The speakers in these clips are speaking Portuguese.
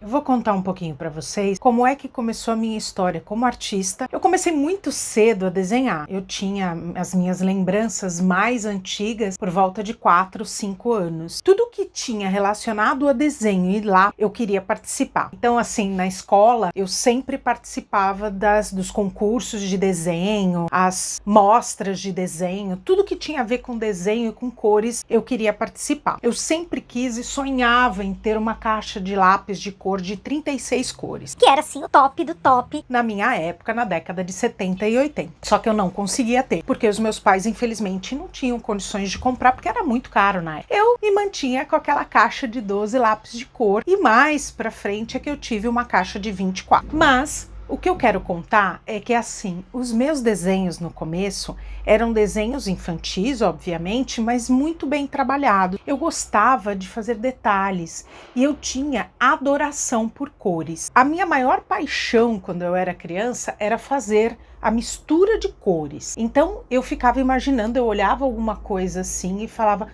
Eu vou contar um pouquinho para vocês como é que começou a minha história como artista. Eu comecei muito cedo a desenhar. Eu tinha as minhas lembranças mais antigas por volta de 4, 5 anos. Tudo que tinha relacionado a desenho e lá eu queria participar. Então, assim, na escola eu sempre participava dos concursos de desenho, as mostras de desenho, tudo que tinha a ver com desenho e com cores eu queria participar. Eu sempre quis e sonhava em ter uma caixa de lápis de cor de 36 cores. Que era assim o top do top. Na minha época, na década de 70 e 80. Só que eu não conseguia ter, porque os meus pais, infelizmente, não tinham condições de comprar, porque era muito caro na época. Eu me mantinha com aquela caixa de 12 lápis de cor, e mais pra frente é que eu tive uma caixa de 24. Mas o que eu quero contar é que, assim, os meus desenhos no começo eram desenhos infantis, obviamente, mas muito bem trabalhados. Eu gostava de fazer detalhes e eu tinha adoração por cores. A minha maior paixão quando eu era criança era fazer a mistura de cores. Então eu ficava imaginando, eu olhava alguma coisa assim e falava,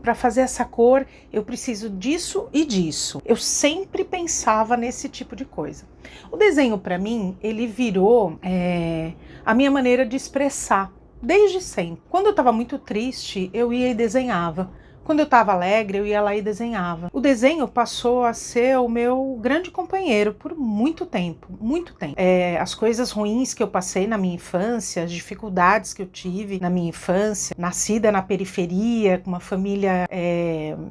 para fazer essa cor eu preciso disso e disso. Eu sempre pensava nesse tipo de coisa. O desenho para mim, ele virou a minha maneira de expressar, desde sempre. Quando eu estava muito triste, eu ia e desenhava. Quando eu estava alegre, eu ia lá e desenhava. O desenho passou a ser o meu grande companheiro por muito tempo, muito tempo. As coisas ruins que eu passei na minha infância, as dificuldades que eu tive na minha infância, nascida na periferia, com uma família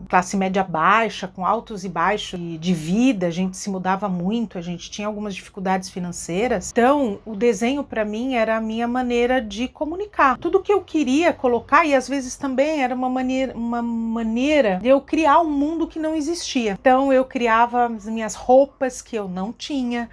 classe média baixa, com altos e baixos de vida, a gente se mudava muito, a gente tinha algumas dificuldades financeiras. Então, o desenho para mim era a minha maneira de comunicar. Tudo que eu queria colocar, e às vezes também era uma maneira de eu criar um mundo que não existia. Então eu criava as minhas roupas que eu não tinha,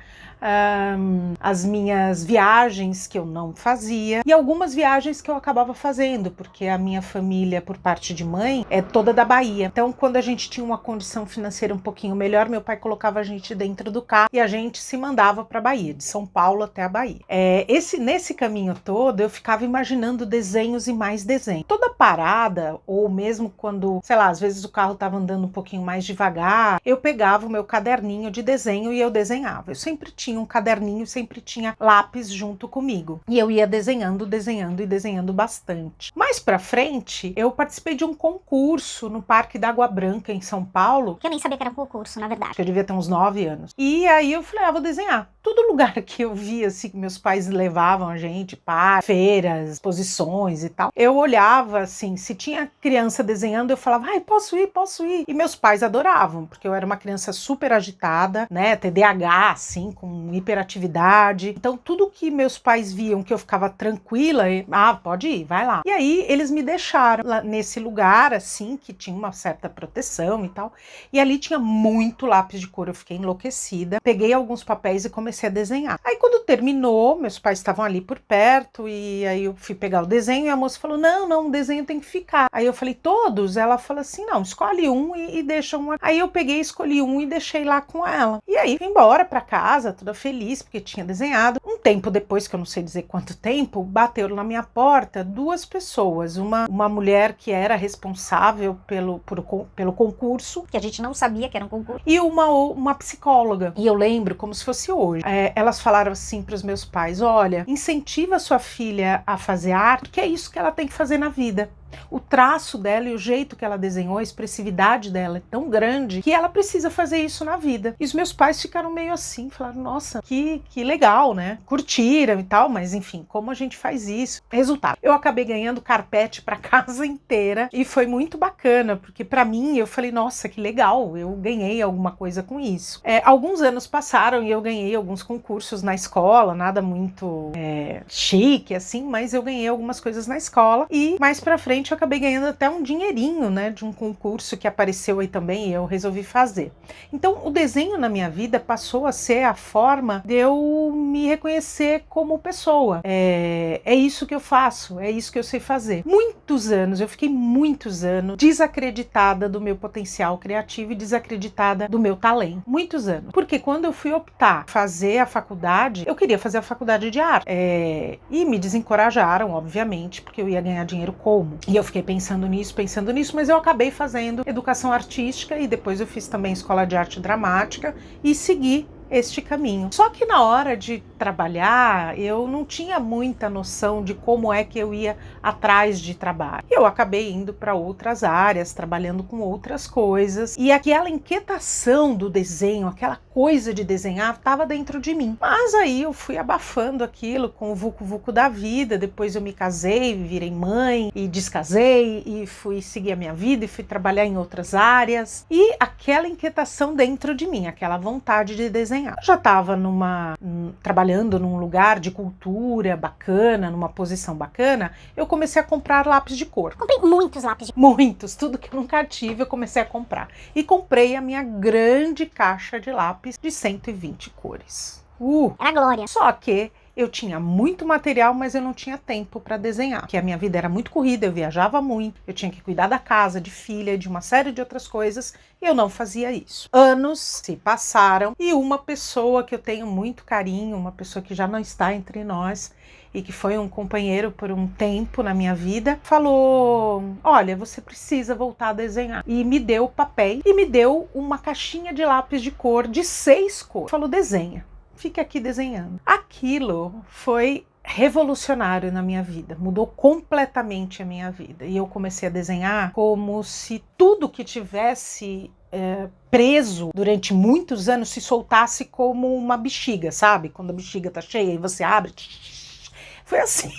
as minhas viagens que eu não fazia e algumas viagens que eu acabava fazendo, porque a minha família, por parte de mãe, é toda da Bahia. Então, quando a gente tinha uma condição financeira um pouquinho melhor, meu pai colocava a gente dentro do carro e a gente se mandava para a Bahia, de São Paulo até a Bahia. Nesse caminho todo, eu ficava imaginando desenhos e mais desenhos. Toda parada, ou mesmo quando, sei lá, às vezes o carro estava andando um pouquinho mais devagar, eu pegava o meu caderninho de desenho e eu desenhava. Eu sempre tinha um caderninho, sempre tinha lápis junto comigo. E eu ia desenhando e desenhando bastante. Mais pra frente, eu participei de um concurso no Parque da Água Branca, em São Paulo. Que eu nem sabia que era um concurso, na verdade. Eu devia ter uns 9 anos. E aí eu falei, vou desenhar. Todo lugar que eu via, assim, que meus pais levavam a gente para feiras, exposições e tal, eu olhava, assim, se tinha criança desenhando, eu falava, posso ir. E meus pais adoravam, porque eu era uma criança super agitada, né, TDAH, assim, com hiperatividade. Então, tudo que meus pais viam que eu ficava tranquila, pode ir, vai lá. E aí, eles me deixaram lá nesse lugar, assim, que tinha uma certa proteção e tal, e ali tinha muito lápis de cor, eu fiquei enlouquecida. Peguei alguns papéis e comecei a desenhar. Aí, quando terminou, meus pais estavam ali por perto, e aí eu fui pegar o desenho, e a moça falou, não, o desenho tem que ficar. Aí eu falei, todos? Ela falou assim, não, escolhe um e deixa um. Aí eu peguei, escolhi um e deixei lá com ela. E aí, fui embora pra casa, toda feliz, porque tinha desenhado. Um tempo depois, que eu não sei dizer quanto tempo, bateram na minha porta 2 pessoas. Uma mulher que era responsável pelo concurso, Que a gente não sabia que era um concurso. e uma psicóloga. E eu lembro como se fosse hoje. Elas falaram assim para os meus pais, olha, incentiva sua filha a fazer arte, porque é isso que ela tem que fazer na vida. O traço dela e o jeito que ela desenhou, a expressividade dela é tão grande que ela precisa fazer isso na vida. E os meus pais ficaram meio assim, falaram, nossa, que legal, né? Curtiram e tal, mas enfim, como a gente faz isso? Resultado, eu acabei ganhando carpete pra casa inteira e foi muito bacana, porque pra mim, eu falei, nossa, que legal, eu ganhei alguma coisa com isso. Alguns anos passaram e eu ganhei alguns concursos na escola, nada muito chique, assim, mas eu ganhei algumas coisas na escola e mais pra frente eu acabei ganhando até um dinheirinho, né, de um concurso que apareceu aí também e eu resolvi fazer. Então, o desenho na minha vida passou a ser a forma de eu me reconhecer como pessoa. É isso que eu faço, é isso que eu sei fazer. Muitos anos, eu fiquei muitos anos desacreditada do meu potencial criativo e desacreditada do meu talento. Muitos anos. Porque quando eu fui optar fazer a faculdade, eu queria fazer a faculdade de arte. E me desencorajaram, obviamente, porque eu ia ganhar dinheiro como? E eu fiquei pensando nisso, mas eu acabei fazendo educação artística e depois eu fiz também escola de arte dramática e segui este caminho. Só que na hora de trabalhar, eu não tinha muita noção de como é que eu ia atrás de trabalho. Eu acabei indo para outras áreas, trabalhando com outras coisas, e aquela inquietação do desenho, aquela coisa de desenhar, estava dentro de mim. Mas aí eu fui abafando aquilo com o vucu-vucu da vida, depois eu me casei, virei mãe, e descasei, e fui seguir a minha vida, e fui trabalhar em outras áreas, e aquela inquietação dentro de mim, aquela vontade de desenhar. Eu já estava trabalhando num lugar de cultura bacana, numa posição bacana, eu comecei a comprar lápis de cor. Comprei muitos lápis de cor. Muitos, tudo que eu nunca tive eu comecei a comprar. E comprei a minha grande caixa de lápis de 120 cores. Era glória. Só que eu tinha muito material, mas eu não tinha tempo para desenhar, porque a minha vida era muito corrida, eu viajava muito, eu tinha que cuidar da casa, de filha, de uma série de outras coisas, e eu não fazia isso. Anos se passaram e uma pessoa que eu tenho muito carinho, uma pessoa que já não está entre nós, e que foi um companheiro por um tempo na minha vida, falou: olha, você precisa voltar a desenhar. E me deu papéis e me deu uma caixinha de lápis de cor de 6 cores. Falou: desenha. Fica aqui desenhando. Aquilo foi revolucionário na minha vida, mudou completamente a minha vida. E eu comecei a desenhar como se tudo que tivesse preso durante muitos anos se soltasse como uma bexiga, sabe? Quando a bexiga tá cheia e você abre... Foi assim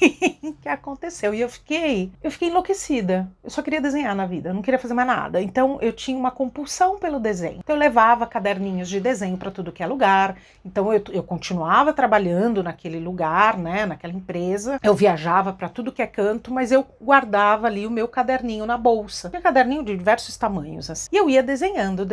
que aconteceu. E eu fiquei enlouquecida. Eu só queria desenhar na vida, eu não queria fazer mais nada. Então eu tinha uma compulsão pelo desenho. Então eu levava caderninhos de desenho para tudo que é lugar. Então eu continuava trabalhando naquele lugar, né, naquela empresa. Eu viajava para tudo que é canto, mas eu guardava ali o meu caderninho na bolsa. Tinha caderninho de diversos tamanhos, assim. E eu ia desenhando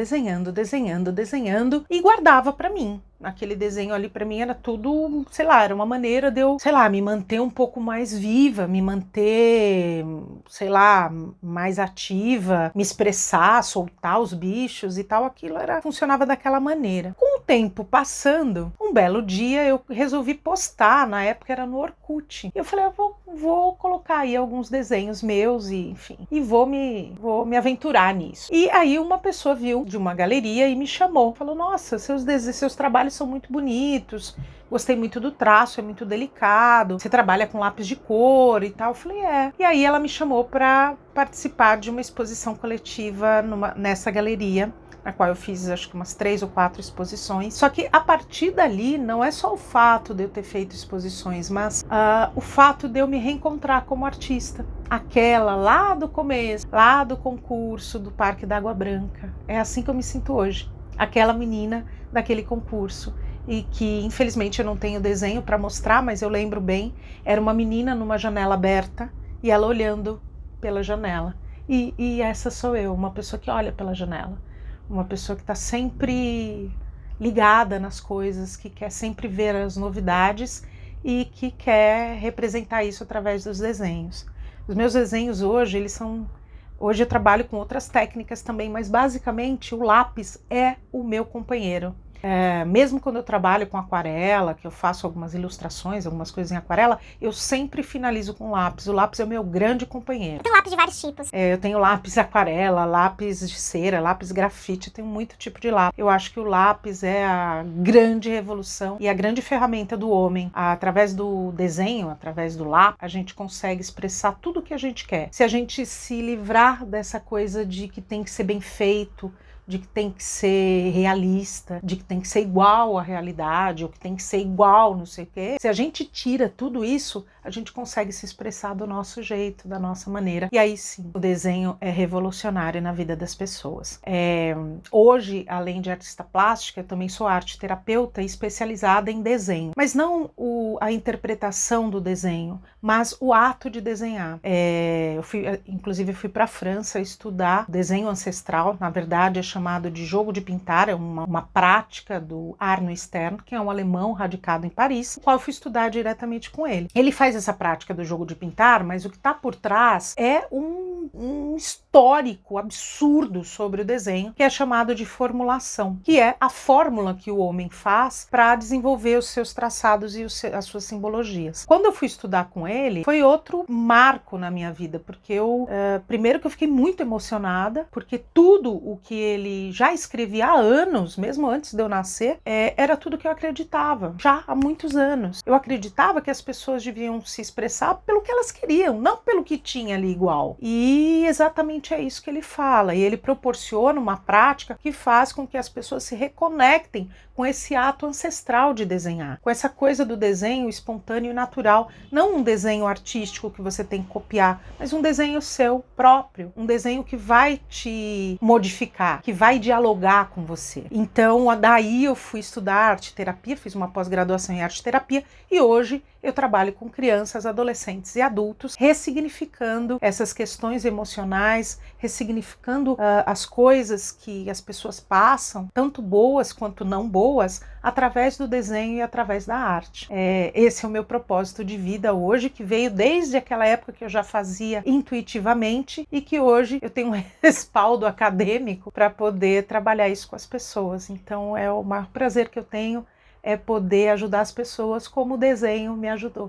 e guardava para mim. Aquele desenho ali para mim era tudo, sei lá, era uma maneira de eu, sei lá, me manter um pouco mais viva, me manter, sei lá, mais ativa, me expressar, soltar os bichos e tal, funcionava daquela maneira. Com o tempo passando, um belo dia eu resolvi postar, na época era no Orkut. Eu falei, eu vou colocar aí alguns desenhos meus e, enfim, e vou me aventurar nisso. E aí uma pessoa viu de uma galeria e me chamou, falou: nossa, seus trabalhos são muito bonitos, gostei muito do traço, é muito delicado, você trabalha com lápis de cor e tal. Eu falei, é. E aí ela me chamou para participar de uma exposição coletiva nessa galeria, na qual eu fiz acho que umas 3 ou 4 exposições. Só que a partir dali não é só o fato de eu ter feito exposições, mas o fato de eu me reencontrar como artista. Aquela lá do começo, lá do concurso do Parque da Água Branca. É assim que eu me sinto hoje. Aquela menina daquele concurso, e que infelizmente eu não tenho desenho para mostrar, mas eu lembro bem, era uma menina numa janela aberta e ela olhando pela janela, e essa sou eu, uma pessoa que olha pela janela, uma pessoa que está sempre ligada nas coisas, que quer sempre ver as novidades e que quer representar isso através dos desenhos. Os meus desenhos hoje, hoje eu trabalho com outras técnicas também, mas basicamente o lápis é o meu companheiro. Mesmo quando eu trabalho com aquarela, que eu faço algumas ilustrações, algumas coisas em aquarela, eu sempre finalizo com lápis. O lápis é o meu grande companheiro. Eu tenho lápis de vários tipos. Eu tenho lápis aquarela, lápis de cera, lápis grafite, eu tenho muito tipo de lápis. Eu acho que o lápis é a grande revolução e a grande ferramenta do homem. Através do desenho, através do lápis, a gente consegue expressar tudo o que a gente quer. Se a gente se livrar dessa coisa de que tem que ser bem feito, de que tem que ser realista, de que tem que ser igual à realidade, ou que tem que ser igual não sei o quê. Se a gente tira tudo isso, a gente consegue se expressar do nosso jeito, da nossa maneira. E aí sim, o desenho é revolucionário na vida das pessoas. Hoje, além de artista plástica, eu também sou arte terapeuta especializada em desenho. Mas não a interpretação do desenho, mas o ato de desenhar. Inclusive, eu fui para a França estudar desenho ancestral. Na verdade, é chamado de jogo de pintar, é uma prática do Arno Stern, que é um alemão radicado em Paris, no qual eu fui estudar diretamente com ele. Ele faz essa prática do jogo de pintar, mas o que está por trás é um um histórico absurdo sobre o desenho, que é chamado de formulação, que é a fórmula que o homem faz para desenvolver os seus traçados e as suas simbologias. Quando eu fui estudar com ele, foi outro marco na minha vida, porque primeiro que eu fiquei muito emocionada, porque tudo o que ele já escrevia há anos, mesmo antes de eu nascer, era tudo que eu acreditava, já há muitos anos. Eu acreditava que as pessoas deviam se expressar pelo que elas queriam, não pelo que tinha ali igual. E exatamente é isso que ele fala, e ele proporciona uma prática que faz com que as pessoas se reconectem com esse ato ancestral de desenhar, com essa coisa do desenho espontâneo e natural, não um desenho artístico que você tem que copiar, mas um desenho seu próprio, um desenho que vai te modificar, que vai dialogar com você. Então, daí eu fui estudar arte terapia, fiz uma pós-graduação em arte terapia e hoje eu trabalho com crianças, adolescentes e adultos, ressignificando essas questões emocionais, ressignificando as coisas que as pessoas passam, tanto boas quanto não boas, através do desenho e através da arte. Esse é o meu propósito de vida hoje, que veio desde aquela época que eu já fazia intuitivamente e que hoje eu tenho um respaldo acadêmico para poder trabalhar isso com as pessoas. Então é o maior prazer que eu tenho, é poder ajudar as pessoas como o desenho me ajudou.